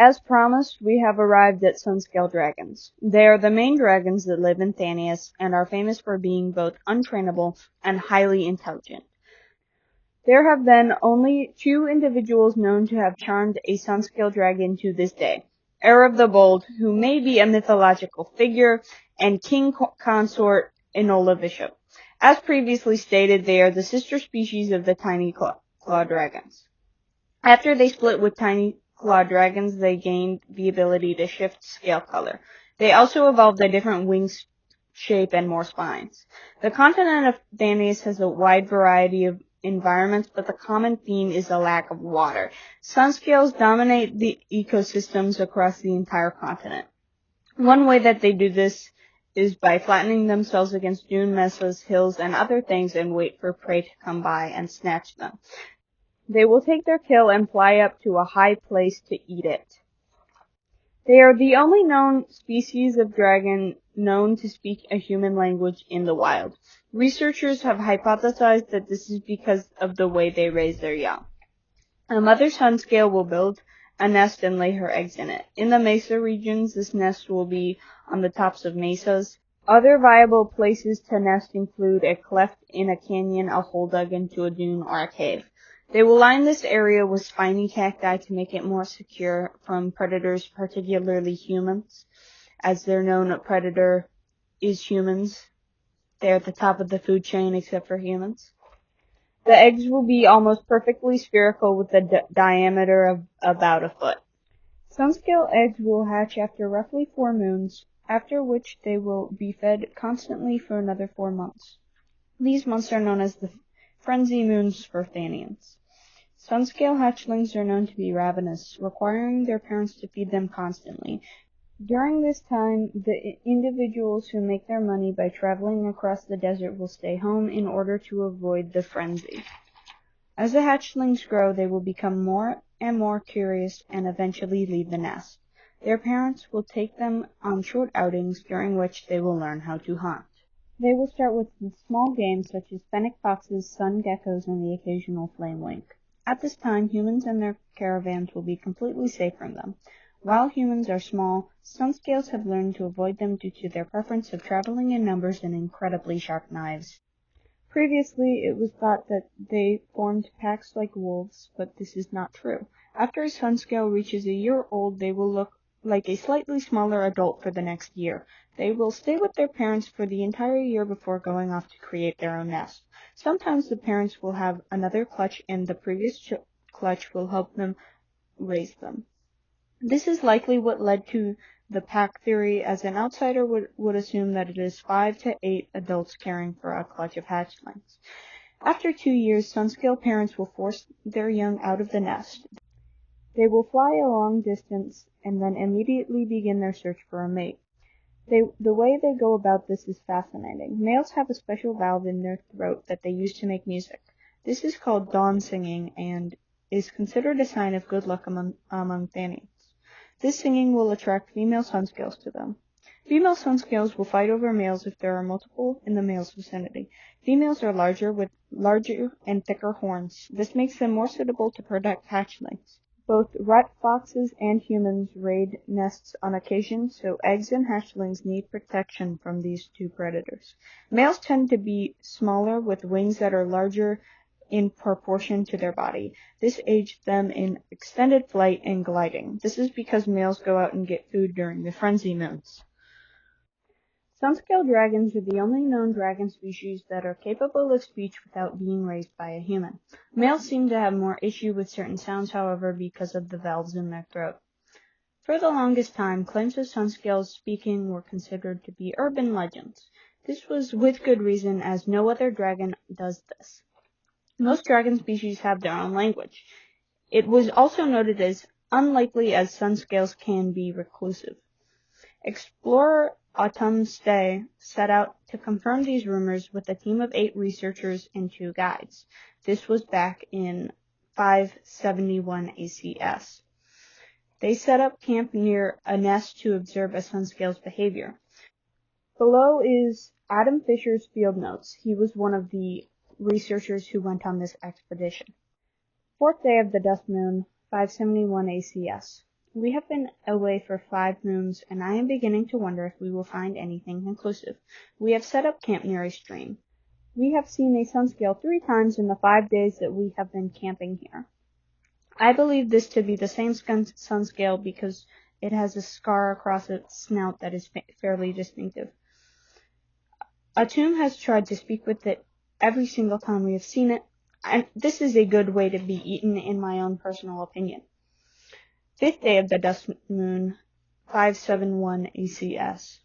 As promised, we have arrived at Sunscale dragons. They are the main dragons that live in Thanius and are famous for being both untrainable and highly intelligent. There have been only 2 individuals known to have charmed a Sunscale dragon to this day. Arab the Bold, who may be a mythological figure, and King Consort Enola Bishop. As previously stated, they are the sister species of the tiny claw dragons. After they split with tiny claw dragons, they gained the ability to shift scale color. They also evolved a different wing shape and more spines. The continent of Thanius has a wide variety of environments, but the common theme is the lack of water. Sunscales dominate the ecosystems across the entire continent. One way that they do this is by flattening themselves against dune mesas, hills, and other things and wait for prey to come by and snatch them. They will take their kill and fly up to a high place to eat it. They are the only known species of dragon known to speak a human language in the wild. Researchers have hypothesized that this is because of the way they raise their young. A mother sunscale will build a nest and lay her eggs in it. In the mesa regions, this nest will be on the tops of mesas. Other viable places to nest include a cleft in a canyon, a hole dug into a dune, or a cave. They will line this area with spiny cacti to make it more secure from predators, particularly humans. As their known predator is humans, they're at the top of the food chain except for humans. The eggs will be almost perfectly spherical with a diameter of about a foot. Sunscale eggs will hatch after roughly 4 moons, after which they will be fed constantly for another 4 months. These months are known as the frenzy moons for Thanians. Sunscale hatchlings are known to be ravenous, requiring their parents to feed them constantly. During this time, the individuals who make their money by traveling across the desert will stay home in order to avoid the frenzy. As the hatchlings grow, they will become more and more curious and eventually leave the nest. Their parents will take them on short outings during which they will learn how to hunt. They will start with small games such as fennec foxes, sun geckos, and the occasional flame wink. At this time, humans and their caravans will be completely safe from them. While humans are small, Sunscales have learned to avoid them due to their preference of traveling in numbers and incredibly sharp knives. Previously, it was thought that they formed packs like wolves, but this is not true. After a Sunscale reaches a year old, they will look like a slightly smaller adult for the next year. They will stay with their parents for the entire year before going off to create their own nest. Sometimes the parents will have another clutch and the previous clutch will help them raise them. This is likely what led to the pack theory, as an outsider would assume that it is 5 to 8 adults caring for a clutch of hatchlings. After 2 years, Sunscale parents will force their young out of the nest. They will fly a long distance and then immediately begin their search for a mate. The way they go about this is fascinating. Males have a special valve in their throat that they use to make music. This is called dawn singing and is considered a sign of good luck among Thanians. This singing will attract female Sunscales to them. Female Sunscales will fight over males if there are multiple in the male's vicinity. Females are larger with larger and thicker horns. This makes them more suitable to protect hatchlings. Both rut foxes and humans raid nests on occasion, so eggs and hatchlings need protection from these 2 predators. Males tend to be smaller with wings that are larger in proportion to their body. This aids them in extended flight and gliding. This is because males go out and get food during the frenzy moons. Sunscale dragons are the only known dragon species that are capable of speech without being raised by a human. Males seem to have more issue with certain sounds, however, because of the valves in their throat. For the longest time, claims of Sunscales speaking were considered to be urban legends. This was with good reason, as no other dragon does this. Most dragon species have their own language. It was also noted as unlikely as Sunscales can be reclusive. Explorer Autumn Stay set out to confirm these rumors with a team of 8 researchers and 2 guides. This was back in 571 ACS. They set up camp near a nest to observe a Sunscale's behavior. Below is Adam Fisher's field notes. He was one of the researchers who went on this expedition. 4th day of the dust moon, 571 ACS. We have been away for 5 moons, and I am beginning to wonder if we will find anything conclusive. We have set up camp near a stream. We have seen a sunscale 3 times in the 5 days that we have been camping here. I believe this to be the same sunscale because it has a scar across its snout that is fairly distinctive. A tomb has tried to speak with it every single time we have seen it, and this is a good way to be eaten in my own personal opinion. 5th day of the dust moon, 571 ACS.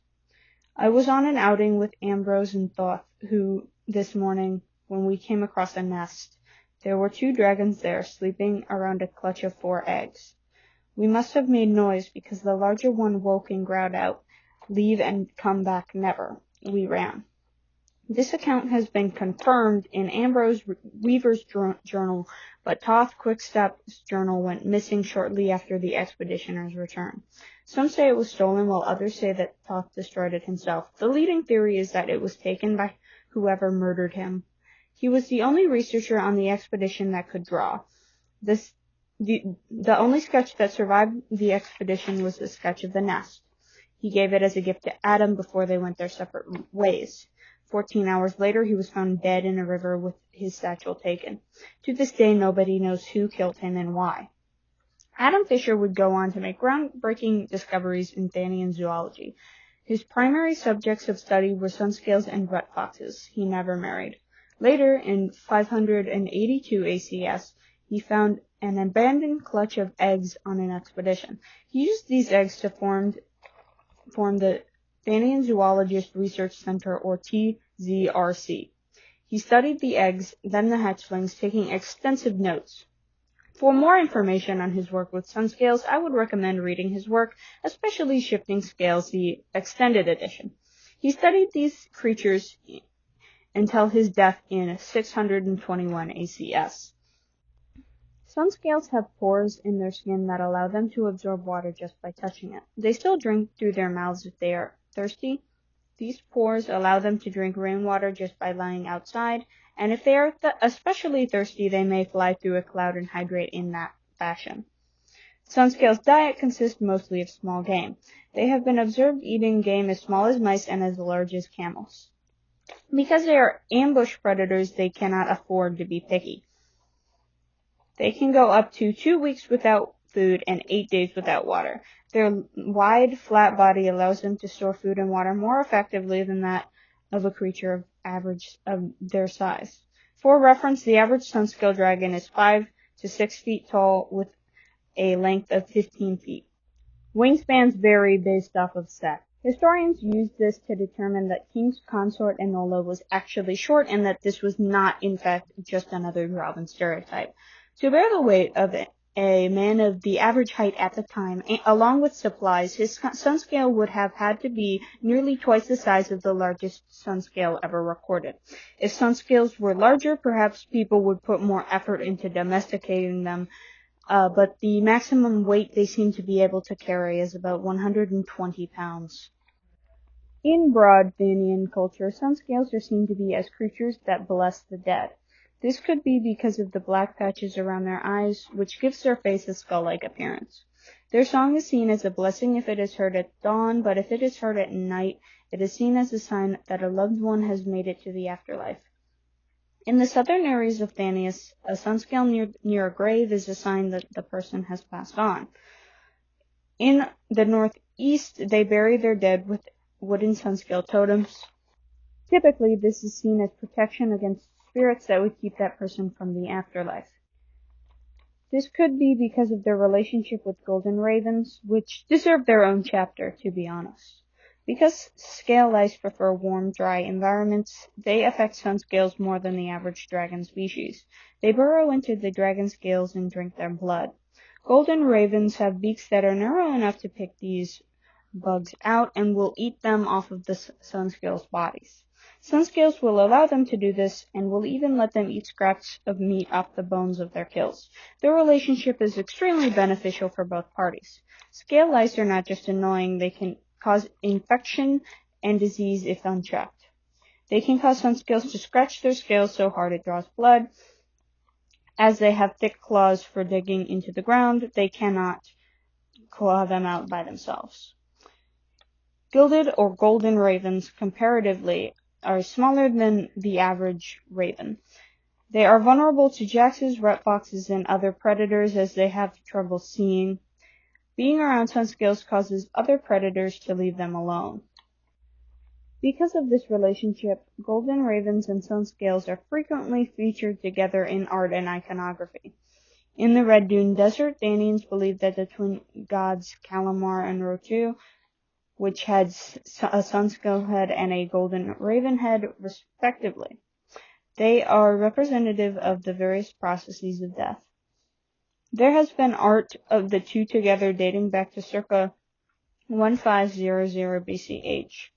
I was on an outing with Ambrose and Thoth, who, this morning, when we came across a nest, there were 2 dragons there sleeping around a clutch of 4 eggs. We must have made noise because the larger one woke and growled out, "Leave and come back never." We ran. This account has been confirmed in Ambrose Weaver's journal, but Toth Quickstep's journal went missing shortly after the expeditioners' return. Some say it was stolen, while others say that Toth destroyed it himself. The leading theory is that it was taken by whoever murdered him. He was the only researcher on the expedition that could draw. The only sketch that survived the expedition was the sketch of the nest. He gave it as a gift to Adam before they went their separate ways. 14 hours later, he was found dead in a river with his satchel taken. To this day, nobody knows who killed him and why. Adam Fisher would go on to make groundbreaking discoveries in Thanian zoology. His primary subjects of study were sunscales and red foxes. He never married. Later, in 582 ACS, he found an abandoned clutch of eggs on an expedition. He used these eggs to form the Thanian Zoologist Research Center, or TZRC. He studied the eggs, then the hatchlings, taking extensive notes. For more information on his work with sunscales, I would recommend reading his work, especially Shifting Scales, the extended edition. He studied these creatures until his death in 621 ACS. Sunscales have pores in their skin that allow them to absorb water just by touching it. They still drink through their mouths if they are thirsty. These pores allow them to drink rainwater just by lying outside, and if they are especially thirsty, they may fly through a cloud and hydrate in that fashion. Sunscales' diet consists mostly of small game. They have been observed eating game as small as mice and as large as camels. Because they are ambush predators, they cannot afford to be picky. They can go up to 2 weeks without food and 8 days without water. Their wide, flat body allows them to store food and water more effectively than that of a creature of their size. For reference, the average sunscale dragon is 5 to 6 feet tall with a length of 15 feet. Wingspans vary based off of sex. Historians use this to determine that King's consort Enola was actually short and that this was not, in fact, just another Robin stereotype. To bear the weight of a man of the average height at the time, along with supplies, his sunscale would have had to be nearly twice the size of the largest sunscale ever recorded. If sunscales were larger, perhaps people would put more effort into domesticating them, but the maximum weight they seem to be able to carry is about 120 pounds. In broad Thanian culture, sunscales are seen to be as creatures that bless the dead. This could be because of the black patches around their eyes, which gives their face a skull-like appearance. Their song is seen as a blessing if it is heard at dawn, but if it is heard at night, it is seen as a sign that a loved one has made it to the afterlife. In the southern areas of Thanius, a sunscale near a grave is a sign that the person has passed on. In the northeast, they bury their dead with wooden sunscale totems. Typically, this is seen as protection against spirits that would keep that person from the afterlife. This could be because of their relationship with golden ravens, which deserve their own chapter, to be honest. Because scale lice prefer warm, dry environments, they affect sunscales more than the average dragon species. They burrow into the dragon scales and drink their blood. Golden ravens have beaks that are narrow enough to pick these bugs out and will eat them off of the sunscales' bodies. Sunscales will allow them to do this and will even let them eat scraps of meat off the bones of their kills. Their relationship is extremely beneficial for both parties. Scale lice are not just annoying, they can cause infection and disease if unchecked. They can cause sunscales to scratch their scales so hard it draws blood. As they have thick claws for digging into the ground, they cannot claw them out by themselves. Gilded or golden ravens, comparatively, are smaller than the average raven. They are vulnerable to jaxes, red foxes, and other predators as they have trouble seeing. Being around sunscales causes other predators to leave them alone. Because of this relationship, golden ravens and sunscales are frequently featured together in art and iconography. In the Red Dune Desert, Danians believed that the twin gods Calamar and Rotu, which had a sunscale head and a golden raven head, respectively. They are representative of the various processes of death. There has been art of the two together dating back to circa 1500 BCH.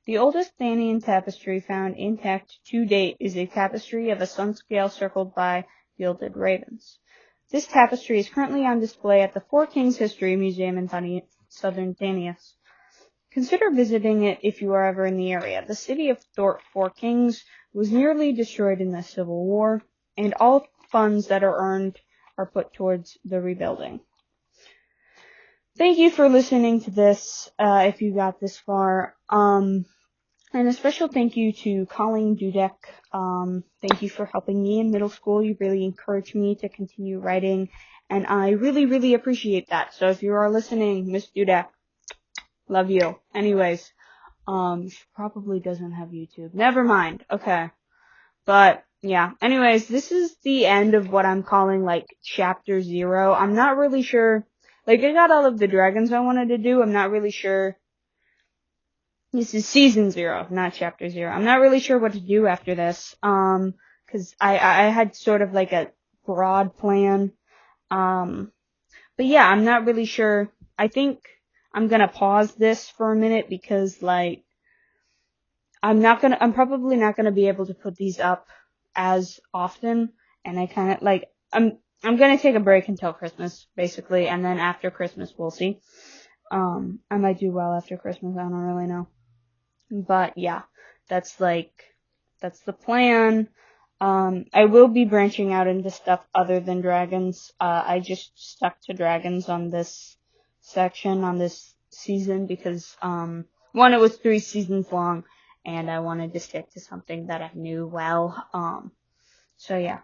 The oldest Thanian tapestry found intact to date is a tapestry of a sunscale circled by gilded ravens. This tapestry is currently on display at the Four Kings History Museum in southern Thanius. Consider visiting it if you are ever in the area. The city of Four Kings was nearly destroyed in the Civil War, and all funds that are earned are put towards the rebuilding. Thank you for listening to this, if you got this far. And a special thank you to Colleen Dudek. Thank you for helping me in middle school. You really encouraged me to continue writing, and I really, really appreciate that. So if you are listening, Miss Dudek, love you. Anyways, she probably doesn't have YouTube. Never mind. Okay. But, yeah. Anyways, this is the end of what I'm calling, like, Chapter 0. I'm not really sure. Like, I got all of the dragons I wanted to do. I'm not really sure. This is Season 0, not Chapter 0. I'm not really sure what to do after this. Cause I had sort of like a broad plan. But yeah, I'm not really sure. I think I'm gonna pause this for a minute because, like, I'm probably not gonna be able to put these up as often, and I kinda, like, I'm gonna take a break until Christmas, basically, and then after Christmas, we'll see. I might do well after Christmas, I don't really know. But yeah, that's the plan. I will be branching out into stuff other than dragons. I just stuck to dragons on this section, on this season, because, one, it was 3 seasons long, and I wanted to stick to something that I knew well. So yeah.